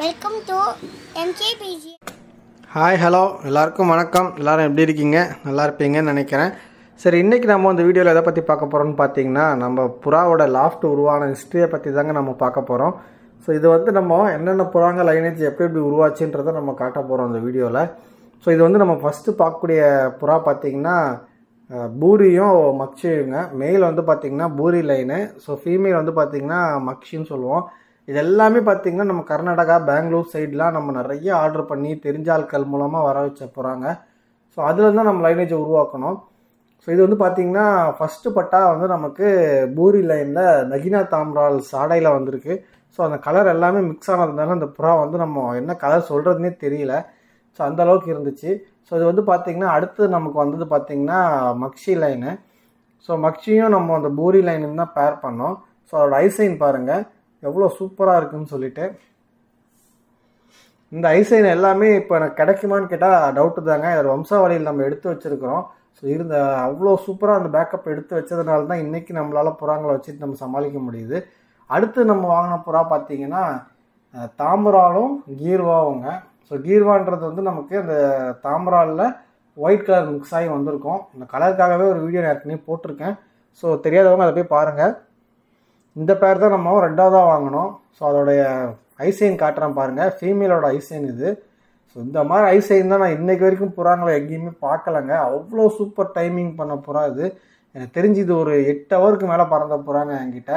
Welcome to MKPG. Hi hello எல்லாருக்கும் வணக்கம். எல்லோரும் எப்படி இருக்கீங்க? நல்லா இருப்பீங்கன்னு நினைக்கிறேன். சரி, இன்றைக்கி நம்ம இந்த வீடியோவில் எதை பற்றி பார்க்க போகிறோம்னு பார்த்தீங்கன்னா, நம்ம புறாவோட லாஃப்ட் உருவான ஹிஸ்ட்ரியை பற்றி தாங்க நம்ம பார்க்க போகிறோம். ஸோ இது வந்து நம்ம என்னென்ன புறாங்க லைனேஜ் எப்படி எப்படி உருவாச்சுன்றதை நம்ம காட்ட போகிறோம் இந்த வீடியோவில். ஸோ இது வந்து நம்ம ஃபஸ்ட்டு பார்க்கக்கூடிய புறா பார்த்திங்கன்னா பூரியும் மக்ஷியுங்க. மேல் வந்து பார்த்திங்கன்னா பூரி லைனு, ஸோ ஃபீமேல் வந்து பார்த்திங்கன்னா மக்ஷின்னு சொல்லுவோம். இது எல்லாமே பார்த்திங்கன்னா நம்ம கர்நாடகா, பெங்களூர் சைட்லாம் நம்ம நிறைய ஆர்டர் பண்ணி தெரிஞ்ச ஆட்கள் மூலமாக வர வச்ச போகிறாங்க. ஸோ அதில் தான் நம்ம லைனேஜை உருவாக்கணும். ஸோ இது வந்து பார்த்திங்கன்னா ஃபஸ்ட்டு பட்டா வந்து நமக்கு பூரி லைனில் நகினா தாம்ரால் சாடையில் வந்திருக்கு. ஸோ அந்த கலர் எல்லாமே மிக்ஸ் ஆனதுனால அந்த புறா வந்து நம்ம என்ன கலர் சொல்கிறதுனே தெரியல. ஸோ அந்தளவுக்கு இருந்துச்சு. ஸோ இது வந்து பார்த்திங்கன்னா அடுத்து நமக்கு வந்தது பார்த்திங்கன்னா மக்ஷி லைனு. ஸோ மக்ஷியும் நம்ம அந்த பூரி லைனுன்னு தான் பேர் பண்ணோம். ஸோ அதோட ஐசைன் பாருங்கள் எவ்வளோ சூப்பராக இருக்குதுன்னு சொல்லிட்டு. இந்த ஐசைன் எல்லாமே இப்போ எனக்கு கிடைக்குமான்னு கேட்டால் டவுட்டு தாங்க. இதோட வம்சாவளியில் நம்ம எடுத்து வச்சுருக்கிறோம். ஸோ இருந்த அவ்வளோ சூப்பராக அந்த பேக்கப் எடுத்து வச்சதுனால தான் இன்றைக்கி நம்மளால் புறாங்களை வச்சுட்டு நம்ம சமாளிக்க முடியுது. அடுத்து நம்ம வாங்கின புறா பார்த்திங்கன்னா தாம்பராலும் கீர்வாவுங்க. ஸோ கீர்வான்றது வந்து நமக்கு அந்த தாம்பராலில் ஒயிட் கலர் மிக்ஸ் ஆகி வந்திருக்கும். இந்த கலருக்காகவே ஒரு வீடியோ ஏற்கனவே போட்டிருக்கேன். ஸோ தெரியாதவங்க அதை போய் பாருங்கள். இந்த பேர் தான் நம்ம ரெண்டாவதாக வாங்கினோம். ஸோ அதோடைய ஐசைன் காட்டுறேன் பாருங்கள். ஃபீமேலோட ஐசைன் இது. ஸோ இந்த மாதிரி ஐசைன் தான் நான் இன்றைக்கு வரைக்கும் புறாங்களை எங்கேயுமே பார்க்கலங்க. அவ்வளோ சூப்பர் டைமிங் பண்ண புறா இது. எனக்கு தெரிஞ்சு இது ஒரு 8 ஹவருக்கு மேலே பறந்த புறாங்க என்கிட்ட.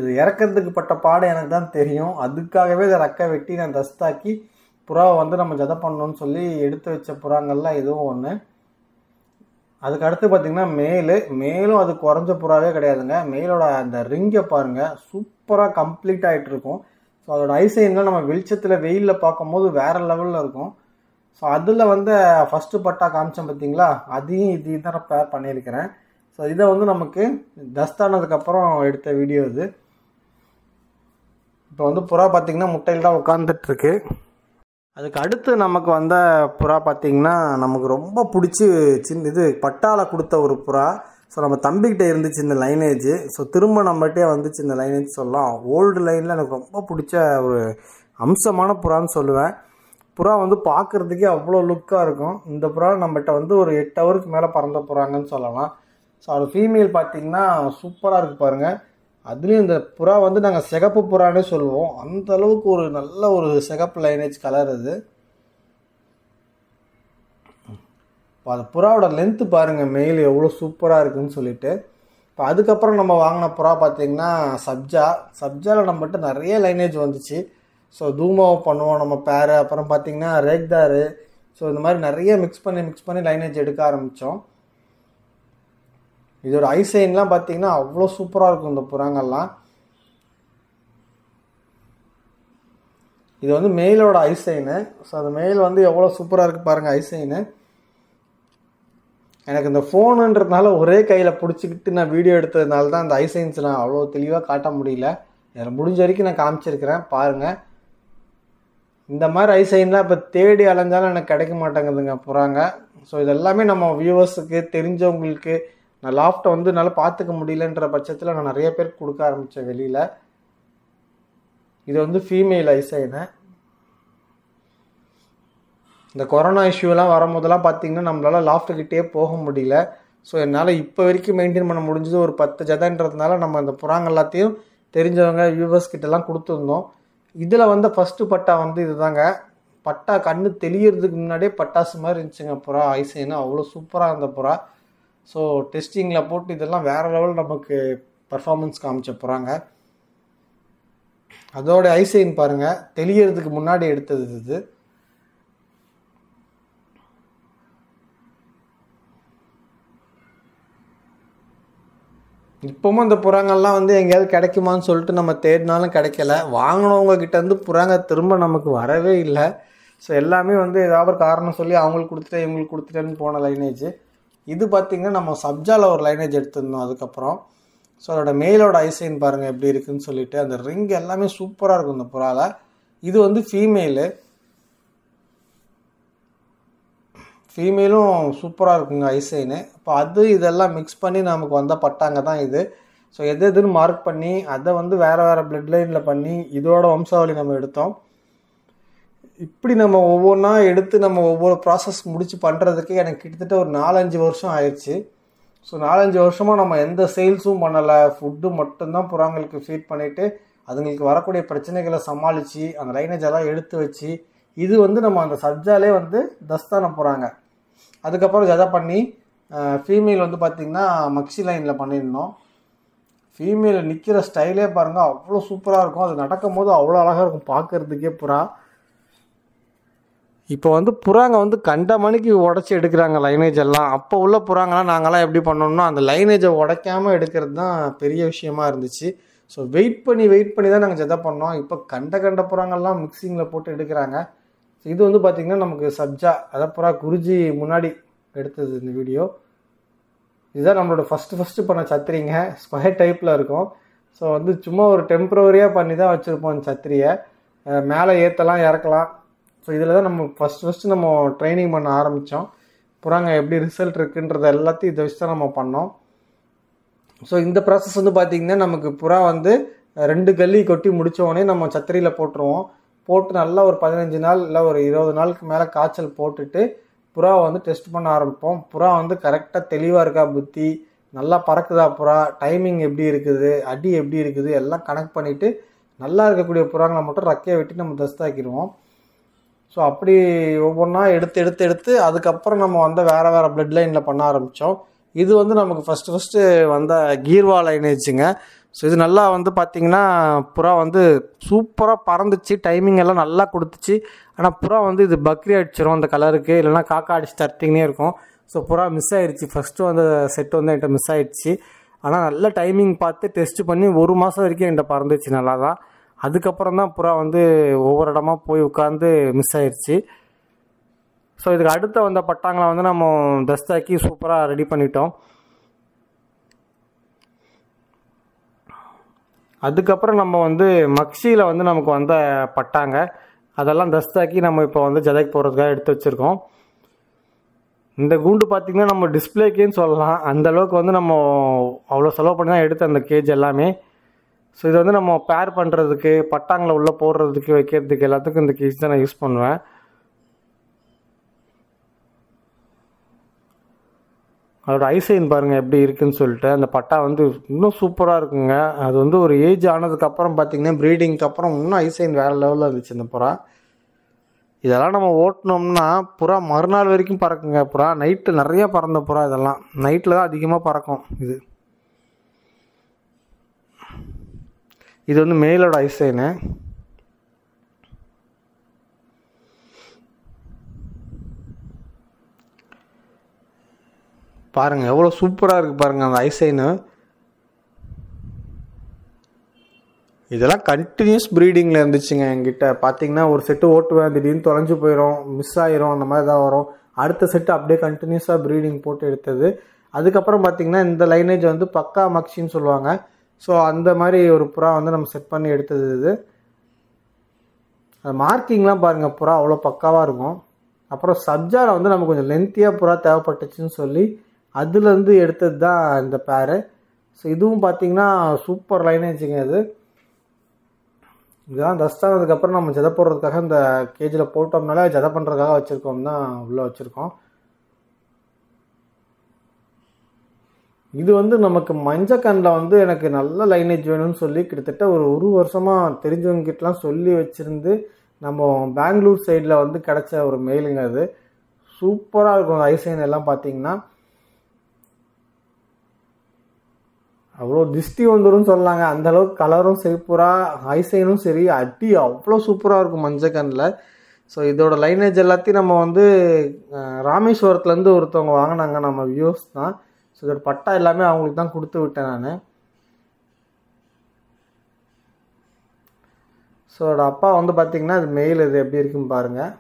இது இறக்கிறதுக்கு பட்ட பாடம் எனக்கு தான் தெரியும். அதுக்காகவே இதை ரெக்கை வெட்டி நான் தஸ்தாக்கி புறாவை வந்து நம்ம ஜதை பண்ணணும்னு சொல்லி எடுத்து வச்ச புறாங்கள்லாம் இதுவும் ஒன்று. அதுக்கு அடுத்து பார்த்திங்கன்னா மேலும் அது குறைஞ்ச புறாவே கிடையாதுங்க. மேலோட அந்த ரிங்கை பாருங்கள், சூப்பராக கம்ப்ளீட் ஆகிட்டு இருக்கும். ஸோ அதோட ஐசைன்லாம் நம்ம வெளிச்சத்தில் வெயிலில் பார்க்கும்போது வேறு லெவலில் இருக்கும். ஸோ அதில் வந்து ஃபஸ்ட்டு பட்டா காமிச்சேன் பார்த்திங்களா, இதையும் தான் நான் பேர் பண்ணியிருக்கிறேன். ஸோ இதை வந்து நமக்கு டஸ்டானதுக்கப்புறம் எடுத்த வீடியோ இது. இப்போ வந்து புறா பார்த்திங்கன்னா முட்டையில் தான் உட்காந்துட்ருக்கு. அதுக்கு அடுத்து நமக்கு வந்த புறா பார்த்திங்கன்னா நமக்கு ரொம்ப பிடிச்சி இது பட்டால கொடுத்த ஒரு புறா. ஸோ நம்ம தம்பிக்கிட்ட இருந்துச்சு இந்த லைனேஜ். ஸோ திரும்ப நம்மகிட்டே வந்துச்சு இந்த லைனேஜ் சொல்லலாம். ஓல்டு லைனில் எனக்கு ரொம்ப பிடிச்ச ஒரு அம்சமான புறான்னு சொல்லுவேன். புறா வந்து பார்க்குறதுக்கே அவ்வளோ லுக்காக இருக்கும். இந்த புறா நம்மகிட்ட வந்து ஒரு 8 ஹவருக்கு மேலே பறந்த புறாங்கன்னு சொல்லலாம். ஸோ அது ஃபீமேல் பார்த்திங்கன்னா சூப்பராக இருக்குது பாருங்கள். அதுலேயும் இந்த புறா வந்து நாங்கள் சிகப்பு புறானே சொல்லுவோம். அந்த அளவுக்கு ஒரு நல்ல ஒரு சிகப்பு லைனேஜ் கலர் இது. இப்போ அது புறாவோட லென்த்து பாருங்கள், மெயில் எவ்வளோ சூப்பராக இருக்குதுன்னு சொல்லிட்டு. இப்போ அதுக்கப்புறம் நம்ம வாங்கின புறா பார்த்திங்கன்னா சப்ஜாவில் நம்மகிட்ட நிறைய லைனேஜ் வந்துச்சு. ஸோ தூமாவை பண்ணுவோம் நம்ம பேரு. அப்புறம் பார்த்திங்கன்னா ரேக்தாரு. ஸோ இந்த மாதிரி நிறைய மிக்ஸ் பண்ணி லைனேஜ் எடுக்க ஆரம்பித்தோம். இதோட ஐசைன்லாம் பார்த்திங்கன்னா அவ்வளோ சூப்பராக இருக்கும் இந்த புறாங்கள்லாம். இது வந்து மெயிலோட ஐசைனு. ஸோ அந்த மெயில் வந்து எவ்வளோ சூப்பராக இருக்குது பாருங்கள் ஐசைனு. எனக்கு இந்த ஃபோனுன்றதுனால ஒரே கையில் பிடிச்சிக்கிட்டு நான் வீடியோ எடுத்ததுனால தான் அந்த ஐசைன்ஸ் நான் அவ்வளோ தெளிவாக காட்ட முடியல. எனக்கு முடிஞ்ச வரைக்கும் நான் காமிச்சிருக்கிறேன் பாருங்கள். இந்த மாதிரி ஐசைன்லாம் இப்போ தேடி அலைஞ்சாலும் எனக்கு கிடைக்க மாட்டேங்குதுங்க புறாங்க. ஸோ இதெல்லாமே நம்ம வியூவர்ஸுக்கு தெரிஞ்சவங்களுக்கு நான் லாஃப்ட்டை வந்து என்னால் பார்த்துக்க முடியலன்ற பட்சத்தில் நான் நிறைய பேருக்கு கொடுக்க ஆரம்பித்தேன் வெளியில். இது வந்து ஃபீமேல் ஐசைனு. இந்த கொரோனா இஷ்யூலாம் வரும்போதெல்லாம் பார்த்திங்கன்னா நம்மளால் லாஃப்ட்டுக்கிட்டே போக முடியல. ஸோ என்னால் இப்போ வரைக்கும் மெயின்டைன் பண்ண முடிஞ்சது ஒரு 10 ஜதைன்றதுனால நம்ம அந்த புறாங்க எல்லாத்தையும் தெரிஞ்சவங்க வியூவர்ஸ் கிட்டலாம் கொடுத்துருந்தோம். இதில் வந்து ஃபஸ்ட்டு பட்டா வந்து இதுதாங்க. பட்டா கண்ணு தெளியறதுக்கு முன்னாடியே பட்டாசு மாதிரி இருந்துச்சுங்க புறா ஐசைனு. அவ்வளோ சூப்பராக இருந்த புறா. ஸோ டெஸ்டிங்கில் போட்டு இதெல்லாம் வேறு லெவல் நமக்கு பர்ஃபார்மன்ஸ் காமிச்ச போகிறாங்க. அதோட ஐசைன் பாருங்கள், தெளியறதுக்கு முன்னாடி எடுத்தது இது. இப்போவும் அந்த புறாங்கள்லாம் வந்து எங்கேயாவது கிடைக்குமான்னு சொல்லிட்டு நம்ம தேடினாலும் கிடைக்கல. வாங்கினவங்க கிட்டேருந்து புறாங்க திரும்ப நமக்கு வரவே இல்லை. ஸோ எல்லாமே வந்து ஏதாவது ஒரு காரணம் சொல்லி அவங்களுக்கு கொடுத்துட்டேன் இவங்களுக்கு கொடுத்துட்டேன்னு போன லைனேஜ். இது பார்த்திங்கன்னா நம்ம சப்ஜாவில் ஒரு லைனேஜ் எடுத்துருந்தோம் அதுக்கப்புறம். ஸோ அதோட மேலோட ஐசைன் பாருங்கள் எப்படி இருக்குதுன்னு சொல்லிட்டு. அந்த ரிங் எல்லாமே சூப்பராக இருக்கும் இந்த புறாவில். இது வந்து ஃபீமேலும் சூப்பராக இருக்குங்க ஐசைனு. இப்போ இதெல்லாம் மிக்ஸ் பண்ணி நமக்கு வந்த பட்டாங்க தான் இது. ஸோ எதுன்னு மார்க் பண்ணி அதை வந்து வேறு பிளட் லைனில் பண்ணி இதோட வம்சாவளி நம்ம எடுத்தோம். இப்படி நம்ம ஒவ்வொன்றா எடுத்து நம்ம ஒவ்வொரு ப்ராசஸ் முடித்து பண்ணுறதுக்கு எனக்கு கிட்டத்தட்ட ஒரு 4-5 வருஷம் ஆயிடுச்சு. ஸோ 4-5 வருஷமாக நம்ம எந்த சேல்ஸும் பண்ணலை, ஃபுட்டு மட்டும்தான் புறாங்களுக்கு ஃபீட் பண்ணிவிட்டு அதுங்களுக்கு வரக்கூடிய பிரச்சனைகளை சமாளித்து அந்த லைனேஜ் எல்லாம் எடுத்து வச்சு இது வந்து நம்ம அந்த சப்ஜாலே வந்து தஸ்தான போகிறாங்க. அதுக்கப்புறம் ஜதை பண்ணி ஃபீமேல் வந்து பார்த்திங்கன்னா மக்ஸி லைனில் பண்ணியிருந்தோம். ஃபீமேல் நிற்கிற ஸ்டைலே பாருங்கள், அவ்வளோ சூப்பராக இருக்கும். அது நடக்கும் போது அவ்வளோ அழகாக இருக்கும் பார்க்குறதுக்கே புறா. இப்போ வந்து புறாங்க வந்து கண்ட மணிக்கு உடச்சி எடுக்கிறாங்க லைனேஜ் எல்லாம். அப்போ உள்ள புறாங்கலாம் நாங்கள்லாம் எப்படி பண்ணோம்னா அந்த லைனேஜை உடைக்காமல் எடுக்கிறது தான் பெரிய விஷயமா இருந்துச்சு. ஸோ வெயிட் பண்ணி தான் நாங்கள் ஜதை பண்ணோம். இப்போ கண்ட புறாங்கள்லாம் மிக்சிங்கில் போட்டு எடுக்கிறாங்க. ஸோ இது வந்து பார்த்திங்கன்னா நமக்கு சப்ஜா, அதாவது புறா குருஜி முன்னாடி எடுத்தது இந்த வீடியோ. இதுதான் நம்மளோட ஃபஸ்ட்டு பண்ண சத்திரிங்க. ஸ்கொயர் டைப்பில் இருக்கும். ஸோ வந்து சும்மா ஒரு டெம்ப்ரவரியாக பண்ணி தான் வச்சுருப்போம் இந்த சத்திரியை. மேலே ஏற்றலாம் இறக்கலாம். ஸோ இதில் தான் நம்ம ஃபஸ்ட்டு நம்ம ட்ரைனிங் பண்ண ஆரம்பித்தோம். புறாங்க எப்படி ரிசல்ட் இருக்குன்றது எல்லாத்தையும் இதை வச்சு தான் நம்ம பண்ணோம். ஸோ இந்த ப்ராசஸ் வந்து பார்த்திங்கன்னா நமக்கு புறா வந்து 2 கல்லி கொட்டி முடித்தோடனே நம்ம சத்திரியில் போட்டுருவோம். போட்டு நல்லா ஒரு 15 நாள் இல்லை ஒரு 20 நாளுக்கு மேலே காய்ச்சல் போட்டுட்டு புறாவை வந்து டெஸ்ட் பண்ண ஆரம்பிப்போம். புறா வந்து கரெக்டாக தெளிவாக இருக்கா, புத்தி நல்லா பறக்குதா, புறா டைமிங் எப்படி இருக்குது, அடி எப்படி இருக்குது எல்லாம் கனெக்ட் பண்ணிவிட்டு நல்லா இருக்கக்கூடிய புறாங்களை மட்டும் ரெக்கையை வெட்டி நம்ம தஸ்தாக்கிடுவோம். ஸோ அப்படி ஒவ்வொன்றா எடுத்து அதுக்கப்புறம் நம்ம வந்து வேறு பிளட் லைனில் பண்ண ஆரம்பித்தோம். இது வந்து நமக்கு ஃபஸ்ட்டு வந்த கீர்வா லைனேஜுங்க. ஸோ இது நல்லா வந்து பார்த்திங்கன்னா புறா வந்து சூப்பராக பறந்துச்சு, டைமிங் எல்லாம் நல்லா கொடுத்துச்சு. ஆனால் புறா வந்து இது பக்ரி அடிச்சிடும் அந்த கலருக்கு, இல்லைனா காக்கா அடிச்சு தட்டிங்கன்னே இருக்கும். ஸோ புறா மிஸ் ஆகிடுச்சு. ஃபஸ்ட்டு வந்து செட்டு வந்து என்கிட்ட மிஸ் ஆகிடுச்சு. ஆனால் நல்ல டைமிங் பார்த்து டெஸ்ட் பண்ணி 1 மாதம் வரைக்கும் என்கிட்ட பறந்துச்சு நல்லா தான். அதுக்கப்புறம் தான் புறா வந்து ஒவ்வொரு இடமா போய் உட்காந்து மிஸ் ஆயிடுச்சு. ஸோ இதுக்கு அடுத்த வந்த பட்டாங்களை வந்து நம்ம தஸ்தாக்கி சூப்பராக ரெடி பண்ணிட்டோம். அதுக்கப்புறம் நம்ம வந்து மக்ஸியில் வந்து நமக்கு வந்த பட்டாங்க அதெல்லாம் தஸ்தாக்கி நம்ம இப்போ வந்து ஜதைக்கு போகிறதுக்காக எடுத்து வச்சுருக்கோம். இந்த கூண்டு பார்த்திங்கன்னா நம்ம டிஸ்பிளேக்கேன்னு சொல்லலாம். அந்தளவுக்கு வந்து நம்ம அவ்வளோ செலவு பண்ணி தான் எடுத்து அந்த கேஜ் எல்லாமே. ஸோ இது வந்து நம்ம பேர் பண்ணுறதுக்கு, பட்டாங்களை உள்ளே போடுறதுக்கு, வைக்கிறதுக்கு எல்லாத்துக்கும் இந்த கேஜ் தான் நான் யூஸ் பண்ணுவேன். அதோட ஐசைன் பாருங்கள் எப்படி இருக்குதுன்னு சொல்லிட்டு. அந்த பட்டா வந்து இன்னும் சூப்பராக இருக்குங்க. அது வந்து ஒரு ஏஜ் ஆனதுக்கப்புறம் பார்த்திங்கன்னா ப்ரீடிங்க்கு அப்புறம் இன்னும் ஐசைன் வேறு லெவலில் இருந்துச்சு இந்த புறா. இதெல்லாம் நம்ம ஓட்டினோம்னா புறா மறுநாள் வரைக்கும் பறக்குங்க. புறா நைட்டு நிறைய பறந்த புறா, இதெல்லாம் நைட்டில் தான் அதிகமாக பறக்கும். இது வந்து மேலோட ஐசைனு. பாருங்கள் எவ்வளோ சூப்பராக இருக்குது பாருங்கள் அந்த ஐசைனு. இதெல்லாம் கண்டினியூஸ் ப்ரீடிங்கில் இருந்துச்சுங்க என்கிட்ட. பார்த்தீங்கன்னா ஒரு செட்டு ஓட்டுவேன், திடீர்னு தொலைஞ்சு போயிடும், மிஸ் ஆயிரும், அந்த மாதிரி தான் வரும். அடுத்த செட்டு அப்படியே கண்டினியூஸாக ப்ரீடிங் போட்டு எடுத்தது. அதுக்கப்புறம் பார்த்திங்கன்னா இந்த லைனேஜ் வந்து பக்கா மக்ஸின்னு சொல்லுவாங்க. ஸோ அந்த மாதிரி ஒரு புறா வந்து நம்ம செட் பண்ணி எடுத்தது இது. மார்க்கிங்லாம் பாருங்கள், புறா அவ்வளோ பக்காவாக இருக்கும். அப்புறம் சப்ஜாவில் வந்து நமக்கு கொஞ்சம் லென்த்தியாக புறா தேவைப்பட்டுச்சுன்னு சொல்லி அதுலேருந்து எடுத்தது தான் இந்த பேரு. ஸோ இதுவும் பார்த்திங்கன்னா சூப்பர் லைனேஜுங்க இது. இதெல்லாம் தஸ்தானதுக்கப்புறம் நம்ம ஜதை போடுறதுக்காக இந்த கேஜில் போட்டோம்னால ஜதை பண்ணுறதுக்காக வச்சுருக்கோம் தான் உள்ளே வச்சுருக்கோம். இது வந்து நமக்கு மஞ்சக்கண்ணில் வந்து எனக்கு நல்ல லைனேஜ் வேணும்னு சொல்லி கிட்டத்தட்ட ஒரு வருஷமாக தெரிஞ்சவங்ககிட்டலாம் சொல்லி வச்சுருந்து நம்ம பெங்களூர் சைடில் வந்து கிடச்ச ஒரு மெயிலுங்க. அது சூப்பராக இருக்கும். ஐசைன் எல்லாம் பார்த்தீங்கன்னா அவ்வளோ திஷ்டி வந்துடும் சொல்லாங்க. அந்தளவுக்கு கலரும் சரி, புறா ஐசைனும் சரி, அடி அவ்வளோ சூப்பராக இருக்கும் மஞ்சக்கண்ணில். ஸோ இதோட லைனேஜ் எல்லாத்தையும் நம்ம வந்து ராமேஸ்வரத்துலேருந்து ஒருத்தவங்க வாங்கினாங்க, நம்ம வியூஸ் தான். ஸோ இதோட பட்டா எல்லாமே அவங்களுக்கு தான் கொடுத்து விட்டேன் நான். ஸோ அதோட அப்பா வந்து பார்த்திங்கன்னா அது மெயில் இது எப்படி இருக்குன்னு பாருங்கள்.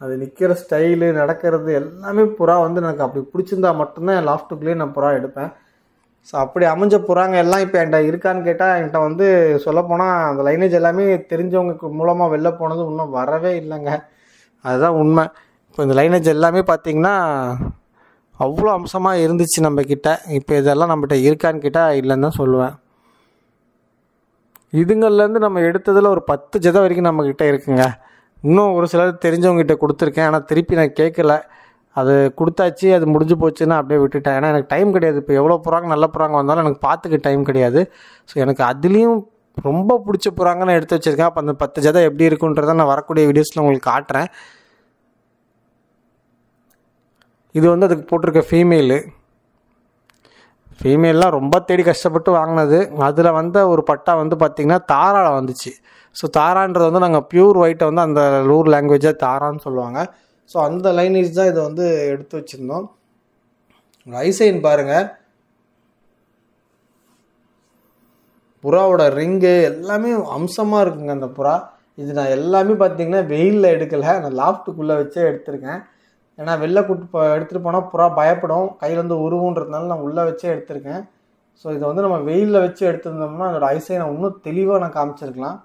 அது நிற்கிற ஸ்டைலு, நடக்கிறது எல்லாமே புறா வந்து எனக்கு அப்படி பிடிச்சிருந்தா மட்டும்தான் என் லாஃப்ட்டுக்குள்ளேயே நான் புறா எடுப்பேன். ஸோ அப்படி அமைஞ்ச புறாங்க எல்லாம் இப்போ என்கிட்ட இருக்கான்னு கேட்டால் என்கிட்ட வந்து சொல்லப்போனால் அந்த லைனேஜ் எல்லாமே தெரிஞ்சவங்க மூலமாக வெளில போனது இன்னும் வரவே இல்லைங்க. அதுதான் உண்மை. இப்போ இந்த லைனேஜ் எல்லாமே பார்த்திங்கன்னா அவ்வளோ அம்சமாக இருந்துச்சு நம்மக்கிட்ட. இப்போ இதெல்லாம் நம்மகிட்ட இருக்கான்னு கேட்டால் இல்லைன்னு தான் சொல்லுவேன். இதுங்கள்லேருந்து நம்ம எடுத்ததில் ஒரு 10 ஜதை வரைக்கும் நம்மக்கிட்ட இருக்குங்க. இன்னும் ஒரு சிலர் தெரிஞ்சவங்ககிட்ட கொடுத்துருக்கேன், ஆனால் திருப்பி நான் கேட்கல. அது கொடுத்தாச்சு, அது முடிஞ்சு போச்சுன்னா அப்படியே விட்டுட்டேன். ஏன்னா எனக்கு டைம் கிடையாது. இப்போ எவ்வளோ புறாங்க நல்ல புறாங்க வந்தாலும் எனக்கு பார்த்துக்க டைம் கிடையாது. ஸோ எனக்கு அதுலேயும் ரொம்ப பிடிச்ச புறாங்க நான் எடுத்து வச்சுருக்கேன். அப்போ அந்த 10 ஜதை எப்படி இருக்குன்றதை நான் வரக்கூடிய வீடியோஸில் உங்களுக்கு காட்டுறேன். இது வந்து அதுக்கு போட்டிருக்க ஃபீமேல்லாம் ரொம்ப தேடி கஷ்டப்பட்டு வாங்கினது. அதில் வந்த ஒரு பட்டா வந்து பார்த்திங்கன்னா தாராவில் வந்துச்சு. ஸோ தாரான்றது வந்து நாங்கள் பியூர் ஒயிட்டை வந்து அந்த லூர் லாங்குவேஜாக தாரான்னு சொல்லுவாங்க. ஸோ அந்த லைனேஜ் தான் இதை வந்து எடுத்து வச்சுருந்தோம். ஐசைன் பாருங்கள், புறாவோட ரிங்கு எல்லாமே அம்சமாக இருக்குங்க அந்த புறா. இது நான் எல்லாமே பார்த்திங்கன்னா வெயிலில் எடுக்கலை, நான் லாஃப்ட்டுக்குள்ளே வச்சே எடுத்திருக்கேன். ஏன்னா வெளில எடுத்துகிட்டு போனால் புறா பயப்படும், கையில் வந்து உருவுன்றதுனால நான் உள்ளே வச்சே எடுத்திருக்கேன். ஸோ இதை வந்து நம்ம வெயிலில் வச்சு எடுத்துருந்தோம்னா அதோட ஐசைனை இன்னும் தெளிவாக நான் காமிச்சிருக்கலாம்.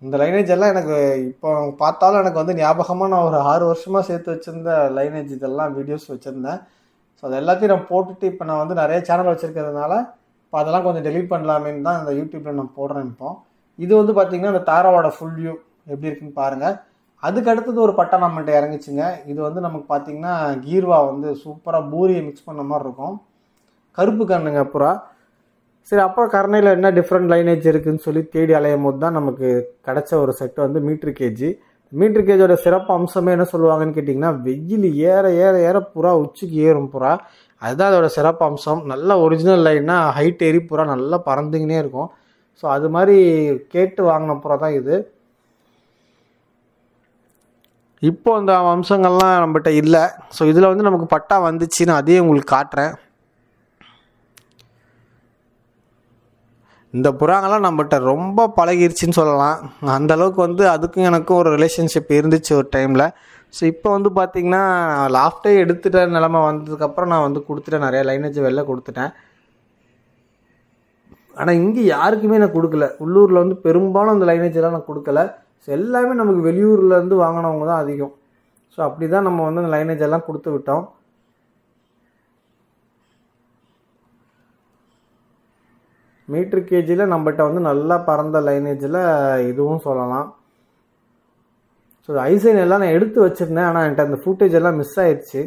இந்த லைனேஜ் எல்லாம் எனக்கு இப்போ பார்த்தாலும் எனக்கு வந்து ஞாபகமாக நான் ஒரு 6 வருஷமாக சேர்த்து வச்சுருந்த லைனேஜ் இதெல்லாம் வீடியோஸ் வச்சுருந்தேன். ஸோ அது எல்லாத்தையும் நான் போட்டுட்டு இப்போ நான் வந்து நிறைய சேனல் வச்சுருக்கிறதுனால இப்போ அதெல்லாம் கொஞ்சம் டெலீட் பண்ணலாமேன்னு தான் இந்த யூடியூப்பில் நான் போடுறேன். இப்போ இது வந்து பார்த்திங்கன்னா இந்த தாராவோட ஃபுல் வியூ எப்படி இருக்குன்னு பாருங்கள். அதுக்கு அடுத்தது ஒரு பட்டா நம்மகிட்ட இறங்குச்சுங்க. இது வந்து நமக்கு பார்த்திங்கன்னா கீர்வா வந்து சூப்பராக பூரியை மிக்ஸ் பண்ண மாதிரி இருக்கும், கருப்பு கண்ணுங்க புறா. சரி, அப்புறம் கரணையில் என்ன டிஃப்ரெண்ட் லைனேஜ் இருக்குதுன்னு சொல்லி தேடி அலையும் போது தான் நமக்கு கிடச்ச ஒரு செட்டு வந்து மீட்ரு கேஜி. மீட்ரு கேஜோட சிறப்பு அம்சமே என்ன சொல்லுவாங்கன்னு கேட்டிங்கன்னா, வெயில் ஏற ஏற ஏற புறா உச்சிக்கு ஏறும் புறா. அதுதான் அதோட சிறப்பு அம்சம். நல்ல ஒரிஜினல் லைன்னா ஹைட் ஏறி புறா நல்லா பறந்துக்கினே இருக்கும். ஸோ அது மாதிரி கேட்டு வாங்கின புறா தான் இது. இப்போ அந்த அம்சங்கள்லாம் நம்மகிட்ட இல்லை. ஸோ இதில் வந்து நமக்கு பட்டா வந்துச்சு, நான் அதையும் உங்களுக்கு காட்டுறேன். இந்த புறாங்கெல்லாம் நம்மகிட்ட ரொம்ப பழகிருச்சின்னு சொல்லலாம். அந்தளவுக்கு வந்து அதுக்கும் எனக்கும் ஒரு ரிலேஷன்ஷிப் இருந்துச்சு ஒரு டைமில். ஸோ இப்போ வந்து பார்த்திங்கன்னா லாஃப்டே எடுத்துகிட்ட நிலமை வந்ததுக்கப்புறம் நான் வந்து கொடுத்துட்டேன், நிறைய லைனேஜ் வெளில கொடுத்துட்டேன். ஆனால் இங்கே யாருக்குமே நான் கொடுக்கல. உள்ளூரில் வந்து பெரும்பாலும் அந்த லைனேஜ் எல்லாம் நான் கொடுக்கல. ஸோ எல்லாமே நமக்கு வெளியூர்லேருந்து வாங்கினவங்க தான் அதிகம். ஸோ அப்படி தான் நம்ம வந்து அந்த லைனேஜ் எல்லாம் கொடுத்து விட்டோம். மீட்ரு கேஜியில் நம்மகிட்ட வந்து நல்லா பறந்த லைனேஜில் இதுவும் சொல்லலாம். ஸோ ஐசைன் எல்லாம் நான் எடுத்து வச்சுருந்தேன், ஆனால் என்கிட்ட அந்த ஃபுட்டேஜ் எல்லாம் மிஸ் ஆயிடுச்சு.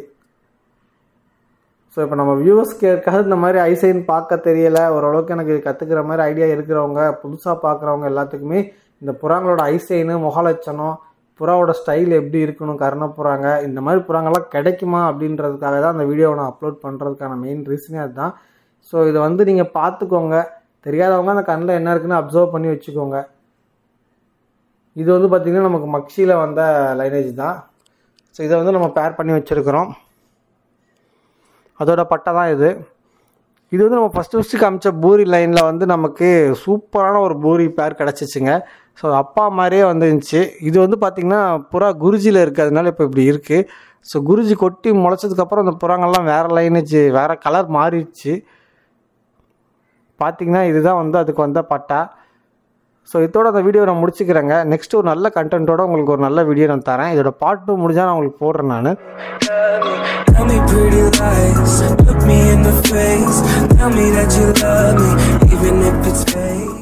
ஸோ இப்போ நம்ம வியூவர்ஸ்க்காக இந்த மாதிரி ஐசைன் பார்க்க தெரியலை, ஓரளவுக்கு எனக்கு கற்றுக்கிற மாதிரி ஐடியா இருக்கிறவங்க, புதுசாக பார்க்குறவங்க எல்லாத்துக்குமே இந்த புறாங்களோட ஐசைனு, முகலட்சணம், புறாவோட ஸ்டைல் எப்படி இருக்கணும், கர்ண புறாங்க, இந்த மாதிரி புறாங்கள்லாம் கிடைக்குமா அப்படின்றதுக்காக தான் அந்த வீடியோவை நான் அப்லோட் பண்ணுறதுக்கான மெயின் ரீசனே அதுதான். ஸோ இதை வந்து நீங்கள் பார்த்துக்கோங்க, தெரியாதவங்க அந்த கண்ணில் என்ன இருக்குன்னு அப்சர்வ் பண்ணி வச்சுக்கோங்க. இது வந்து பார்த்திங்கன்னா நமக்கு மக்ஷியில் வந்த லைனேஜ் தான். ஸோ இதை வந்து நம்ம பேர் பண்ணி வச்சுருக்கிறோம். அதோட பட்டை தான் இது. இது வந்து நம்ம ஃபஸ்ட்டு காமிச்ச பூரி லைனில் வந்து நமக்கு சூப்பரான ஒரு பூரி பேர் கிடச்சிச்சுங்க. ஸோ அப்பா மாதிரியே வந்துருந்துச்சு. இது வந்து பார்த்திங்கன்னா புறா குருஜியில் இருக்கிறதுனால இப்போ இப்படி இருக்குது. ஸோ குருஜி கொட்டி முளைச்சதுக்கப்புறம் அந்த புறாங்கள்லாம் வேறு லைனேஜ், வேறு கலர் மாறிடுச்சு. பார்த்திங்கன்னா இதுதான் வந்து அதுக்கு வந்த பட்டா. ஸோ இதோட அந்த வீடியோ நான் முடிச்சுக்கிறேங்க. நெக்ஸ்ட் ஒரு நல்ல கண்டென்ட்டோட உங்களுக்கு ஒரு நல்ல வீடியோ நான் தரேன். இதோட பார்ட் 2 முடிஞ்சால் நான் உங்களுக்கு போடுறேன். நான் Tell me pretty lies, look me in the face, tell me that you love me, even if it's fake.